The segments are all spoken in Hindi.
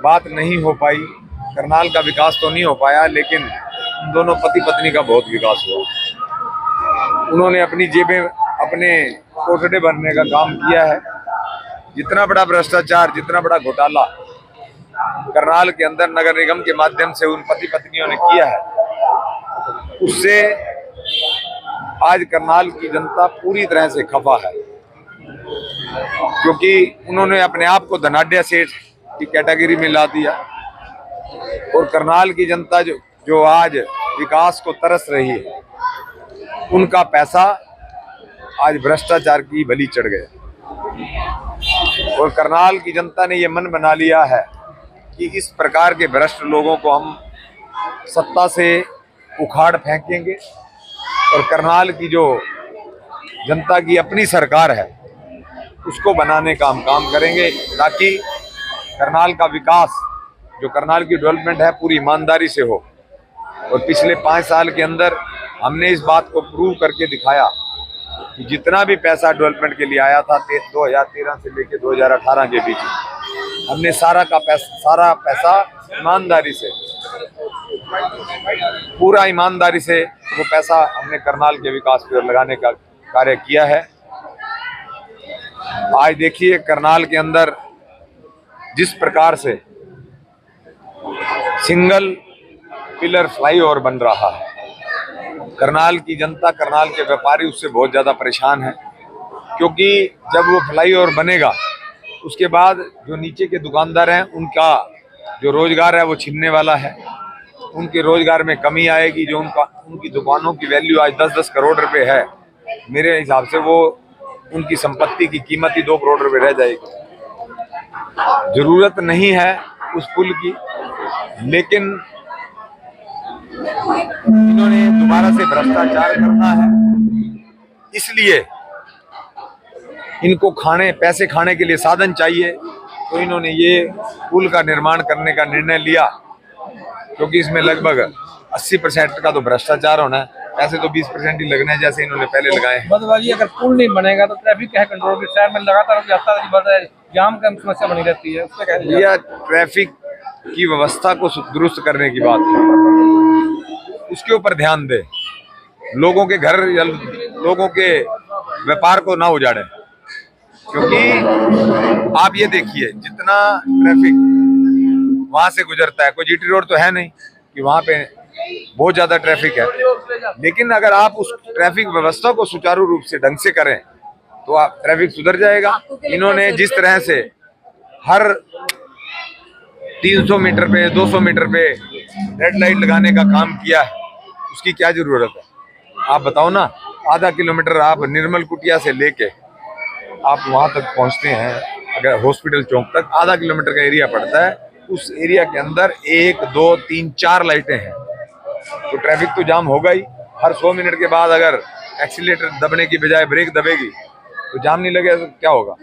बात नहीं हो पाई, करनाल का विकास तो नहीं हो पाया, लेकिन उन दोनों पति पत्नी का बहुत विकास हुआ। उन्होंने अपनी जेबें, अपने कोठड़े भरने का काम किया है। जितना बड़ा भ्रष्टाचार, जितना बड़ा घोटाला करनाल के अंदर नगर निगम के माध्यम से उन पति पत्नियों ने किया है, उससे आज करनाल की जनता पूरी तरह से खफा है, क्योंकि उन्होंने अपने आप को धनाढ्य सेठ की कैटेगरी में ला दिया। और करनाल की जनता जो आज विकास को तरस रही है, उनका पैसा आज भ्रष्टाचार की बलि चढ़ गया। और करनाल की जनता ने ये मन बना लिया है कि इस प्रकार के भ्रष्ट लोगों को हम सत्ता से उखाड़ फेंकेंगे और करनाल की जो जनता की अपनी सरकार है उसको बनाने का हम काम करेंगे, ताकि करनाल का विकास, जो करनाल की डेवलपमेंट है, पूरी ईमानदारी से हो। और पिछले 5 साल के अंदर हमने इस बात को प्रूव करके दिखाया कि जितना भी पैसा डेवलपमेंट के लिए आया था 2013 से लेकर 2018 के बीच, हमने सारा पैसा ईमानदारी से, पूरा ईमानदारी से वो पैसा हमने करनाल के विकास पर लगाने का कार्य किया है। आज देखिए करनाल के अंदर जिस प्रकार से सिंगल पिलर फ्लाईओवर बन रहा है, करनाल की जनता, करनाल के व्यापारी उससे बहुत ज़्यादा परेशान है, क्योंकि जब वो फ्लाईओवर बनेगा उसके बाद जो नीचे के दुकानदार हैं उनका जो रोजगार है वो छिनने वाला है। उनके रोजगार में कमी आएगी। जो उनकी दुकानों की वैल्यू आज 10-10 करोड़ रुपए है, मेरे हिसाब से वो उनकी संपत्ति की कीमत ही 2 करोड़ रुपए रह जाएगी। जरूरत नहीं है उस पुल की, लेकिन इन्होंने दोबारा से भ्रष्टाचार करना है, इसलिए इनको पैसे खाने के लिए साधन चाहिए। तो इन्होंने ये पुल का निर्माण करने का निर्णय लिया, क्योंकि इसमें लगभग 80% का तो भ्रष्टाचार होना है, ऐसे तो 20% ही लगने जैसे इन्होंने पहले लगाए हैं। बदवाजी, अगर पुल नहीं बनेगा तो ट्रैफिक है कंट्रोल के शहर में लगातार जाम का समस्या बनी रहती है, उससे कैसे? यह ट्रैफिक की व्यवस्था को दुरुस्त करने की बात है, उसके ऊपर ध्यान दे। लोगों के घर या लोगों के व्यापार को ना उजाड़े, क्योंकि आप ये देखिए जितना ट्रैफिक वहां से गुजरता है, कोई जीटी रोड तो है नहीं कि वहां पे बहुत ज्यादा ट्रैफिक है, लेकिन अगर आप उस ट्रैफिक व्यवस्था को सुचारू रूप से ढंग से करें तो आप ट्रैफिक सुधर जाएगा। इन्होंने जिस तरह से हर 300 मीटर पे, 200 मीटर पे रेड लाइट लगाने का काम किया है, उसकी क्या जरूरत है? आप बताओ ना। आधा किलोमीटर आप निर्मल कुटिया से लेके आप वहां तक पहुंचते हैं, अगर हॉस्पिटल चौक तक आधा किलोमीटर का एरिया पड़ता है, उस एरिया के अंदर 1, 2, 3, 4 लाइटें हैं, तो ट्रैफिक तो जाम होगा ही। हर 100 मिनट के बाद अगर एक्सीलेटर दबने की बजाय ब्रेक दबेगी तो जाम नहीं लगेगा तो क्या होगा?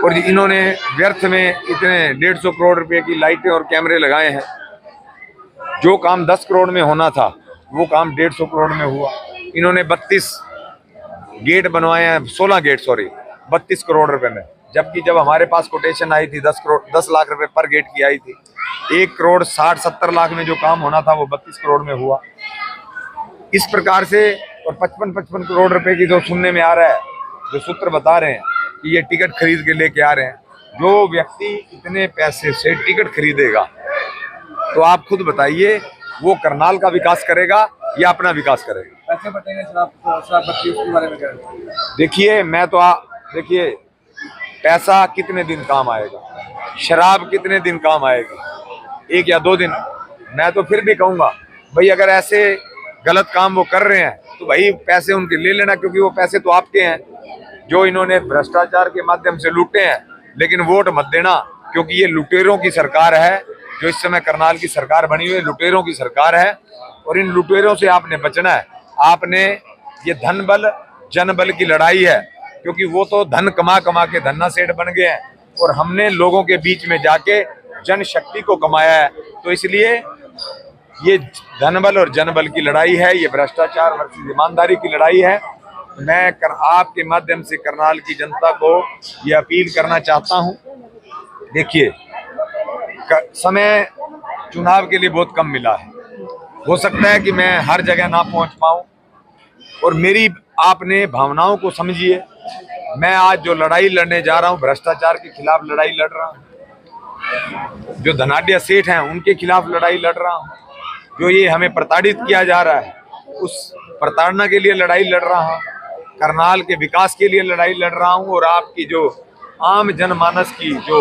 और इन्होंने व्यर्थ में इतने 150 करोड़ रुपए की लाइटें और कैमरे लगाए हैं। जो काम 10 करोड़ में होना था वो काम 150 करोड़ में हुआ। इन्होंने 32 गेट बनवाए हैं, 16 गेट 32 करोड़ रुपए में, जबकि जब हमारे पास कोटेशन आई थी 10 लाख रुपए पर गेट की आई थी। 1 करोड़ 60-70 लाख में जो काम होना था वो 32 करोड़ में हुआ। इस प्रकार से, और 55 करोड़ रुपए की जो सुनने में आ रहा है, जो सूत्र बता रहे हैं कि ये टिकट खरीद के लेके आ रहे हैं। जो व्यक्ति इतने पैसे से टिकट खरीदेगा तो आप खुद बताइए वो करनाल का विकास करेगा या अपना विकास करेगा? पैसे बचेंगे शराबबत्ती, उसके बारे में क्या? देखिए देखिए पैसा कितने दिन काम आएगा, शराब कितने दिन काम आएगी? 1 या 2 दिन। मैं तो फिर भी कहूंगा भाई, अगर ऐसे गलत काम वो कर रहे हैं तो भाई पैसे उनके ले लेना, क्योंकि वो पैसे तो आपके हैं जो इन्होंने भ्रष्टाचार के माध्यम से लूटे हैं। लेकिन वोट मत देना, क्योंकि ये लुटेरों की सरकार है। जो इस समय करनाल की सरकार बनी हुई है, लुटेरों की सरकार है, और इन लुटेरों से आपने बचना है। आपने ये धन बल जन बल की लड़ाई है, क्योंकि वो तो धन कमा कमा के धन्ना सेठ बन गए हैं, और हमने लोगों के बीच में जाके जनशक्ति को कमाया है। तो इसलिए ये धन बल और जन बल की लड़ाई है, ये भ्रष्टाचार वर्सेस ईमानदारी की लड़ाई है। मैं आपके माध्यम से करनाल की जनता को ये अपील करना चाहता हूँ। देखिए, समय चुनाव के लिए बहुत कम मिला है। हो सकता है कि मैं हर जगह ना पहुंच पाऊं, और मेरी आपने भावनाओं को समझिए। मैं आज जो लड़ाई लड़ने जा रहा हूं, भ्रष्टाचार के खिलाफ लड़ाई लड़ रहा हूं, जो धनाढ्य सेठ हैं उनके खिलाफ लड़ाई लड़ रहा हूं, जो ये हमें प्रताड़ित किया जा रहा है उस प्रताड़ना के लिए लड़ाई लड़ रहा हूं, करनाल के विकास के लिए लड़ाई लड़ रहा हूं, और आपकी जो आम जनमानस की जो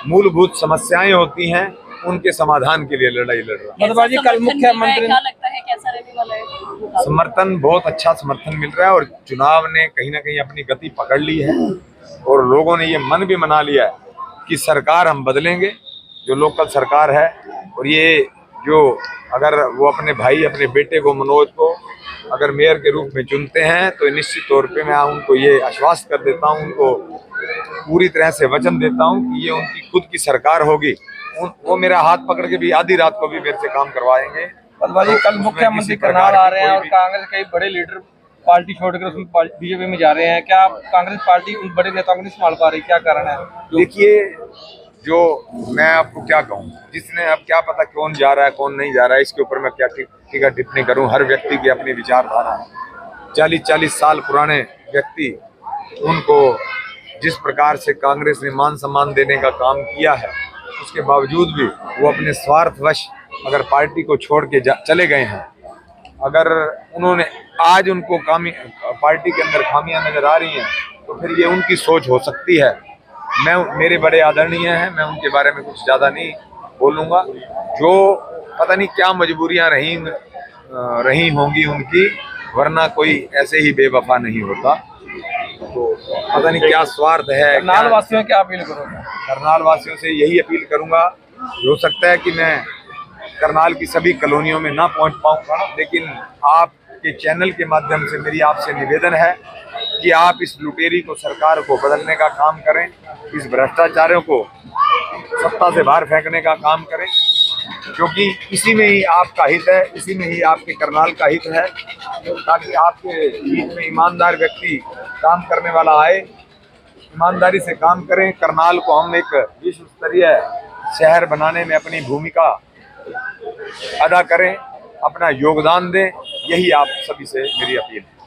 मूलभूत समस्याएं होती हैं उनके समाधान के लिए लड़ाई लड़ रहा हूं। मधुबा जी, कल मुख्यमंत्री, क्या लगता है कैसा रहने वाला है? समर्थन, बहुत अच्छा समर्थन मिल रहा है, और चुनाव ने कहीं ना कहीं अपनी गति पकड़ ली है, और लोगों ने ये मन भी मना लिया है कि सरकार हम बदलेंगे, जो लोकल सरकार है। और ये जो अगर वो अपने भाई, अपने बेटे को, मनोज को अगर मेयर के रूप में चुनते हैं, तो निश्चित तौर पे मैं उनको ये आश्वस्त कर देता हूँ, उनको पूरी तरह से वचन देता हूँ कि ये उनकी खुद की सरकार होगी। वो मेरा हाथ पकड़ के भी आधी रात को भी मेरे से काम करवाएंगे। मधुबा जी, कल मुख्यमंत्री करनाल आ रहे हैं और कांग्रेस के कई बड़े लीडर पार्टी छोड़कर उसमें बीजेपी में जा रहे हैं। क्या कांग्रेस पार्टी उन बड़े नेताओं को नहीं संभाल पा रही, क्या कारण है? देखिए, जो मैं आपको क्या कहूँ, जिसने अब क्या पता कौन जा रहा है कौन नहीं जा रहा है, इसके ऊपर मैं क्या टीका टिप्पणी करूँ। हर व्यक्ति की अपनी विचारधारा है। 40-40 साल पुराने व्यक्ति, उनको जिस प्रकार से कांग्रेस ने मान सम्मान देने का काम किया है, उसके बावजूद भी वो अपने स्वार्थवश अगर पार्टी को छोड़ के चले गए हैं, अगर उन्होंने आज उनको पार्टी के अंदर खामियां नजर आ रही हैं, तो फिर ये उनकी सोच हो सकती है। मेरे बड़े आदरणीय हैं, मैं उनके बारे में कुछ ज़्यादा नहीं बोलूँगा। जो पता नहीं क्या मजबूरियां रही होंगी उनकी, वरना कोई ऐसे ही बेवफा नहीं होता। तो पता नहीं क्या स्वार्थ है। करनाल वासियों क्या अपील करोगे? करनाल वासियों से यही अपील करूंगा, हो सकता है कि मैं करनाल की सभी कॉलोनियों में ना पहुंच पाऊंगा, लेकिन आपके चैनल के माध्यम से मेरी आपसे निवेदन है कि आप इस लुटेरी को, सरकार को बदलने का काम करें, इस भ्रष्टाचारियों को सत्ता से बाहर फेंकने का काम करें, क्योंकि इसी में ही आपका हित है, इसी में ही आपके करनाल का हित है, ताकि आपके बीच में ईमानदार व्यक्ति काम करने वाला आए, ईमानदारी से काम करें। करनाल को हम एक विश्व स्तरीय शहर बनाने में अपनी भूमिका अदा करें, अपना योगदान दें। यही आप सभी से मेरी अपील है।